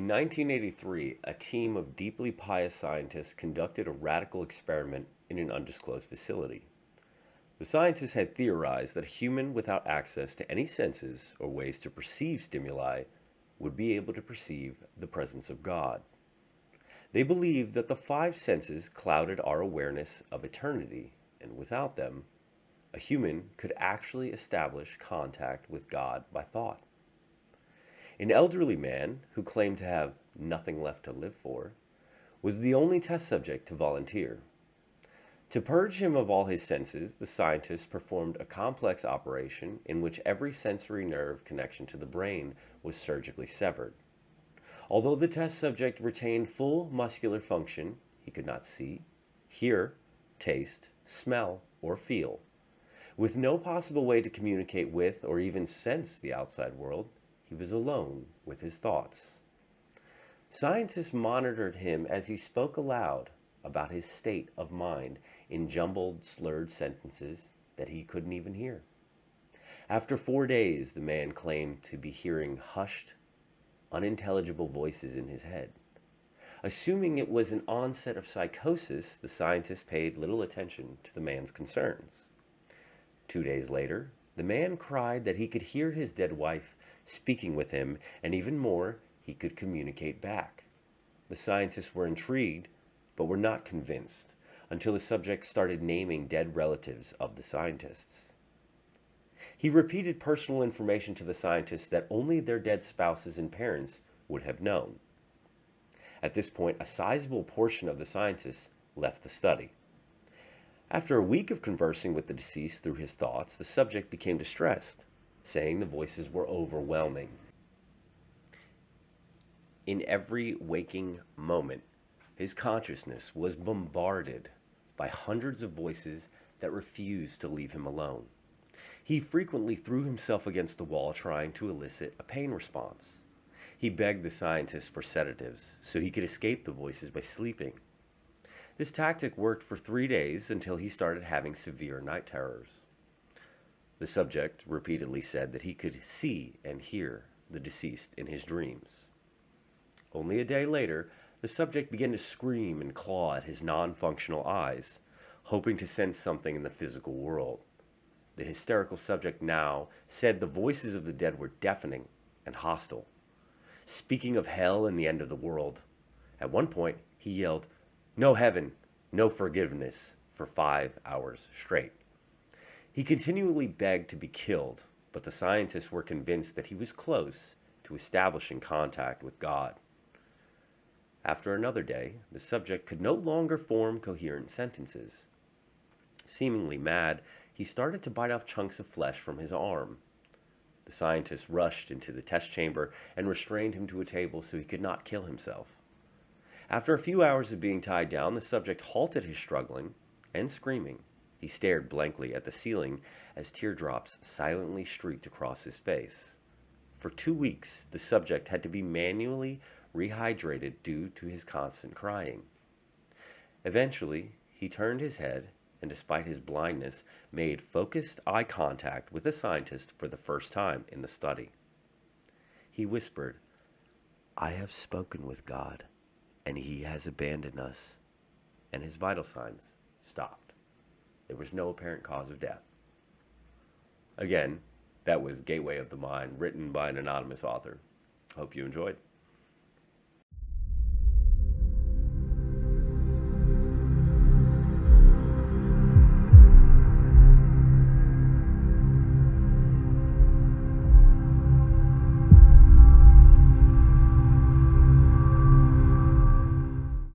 In 1983, a team of deeply pious scientists conducted a radical experiment in an undisclosed facility. The scientists had theorized that a human without access to any senses or ways to perceive stimuli would be able to perceive the presence of God. They believed that the five senses clouded our awareness of eternity, and without them, a human could actually establish contact with God by thought. An elderly man, who claimed to have nothing left to live for, was the only test subject to volunteer. To purge him of all his senses, the scientists performed a complex operation in which every sensory nerve connection to the brain was surgically severed. Although the test subject retained full muscular function, he could not see, hear, taste, smell, or feel. With no possible way to communicate with or even sense the outside world, he was alone with his thoughts. Scientists monitored him as he spoke aloud about his state of mind in jumbled, slurred sentences that he couldn't even hear. After 4 days, the man claimed to be hearing hushed, unintelligible voices in his head. Assuming it was an onset of psychosis, the scientists paid little attention to the man's concerns. 2 days later, the man cried that he could hear his dead wife speaking with him, and even more, he could communicate back. The scientists were intrigued, but were not convinced, until the subject started naming dead relatives of the scientists. He repeated personal information to the scientists that only their dead spouses and parents would have known. At this point, a sizable portion of the scientists left the study. After a week of conversing with the deceased through his thoughts, the subject became distressed, saying the voices were overwhelming. In every waking moment, his consciousness was bombarded by hundreds of voices that refused to leave him alone. He frequently threw himself against the wall trying to elicit a pain response. He begged the scientists for sedatives so he could escape the voices by sleeping. This tactic worked for 3 days until he started having severe night terrors. The subject repeatedly said that he could see and hear the deceased in his dreams. Only a day later, the subject began to scream and claw at his non-functional eyes, hoping to sense something in the physical world. The hysterical subject now said the voices of the dead were deafening and hostile, speaking of hell and the end of the world. At one point, he yelled, "No heaven, no forgiveness," for 5 hours straight. He continually begged to be killed, but the scientists were convinced that he was close to establishing contact with God. After another day, the subject could no longer form coherent sentences. Seemingly mad, he started to bite off chunks of flesh from his arm. The scientists rushed into the test chamber and restrained him to a table so he could not kill himself. After a few hours of being tied down, the subject halted his struggling and screaming. He stared blankly at the ceiling as teardrops silently streaked across his face. For 2 weeks, the subject had to be manually rehydrated due to his constant crying. Eventually, he turned his head and, despite his blindness, made focused eye contact with the scientist for the first time in the study. He whispered, "I have spoken with God, and he has abandoned us," and his vital signs stopped. There was no apparent cause of death. Again, that was Gateway of the Mind, written by an anonymous author. Hope you enjoyed.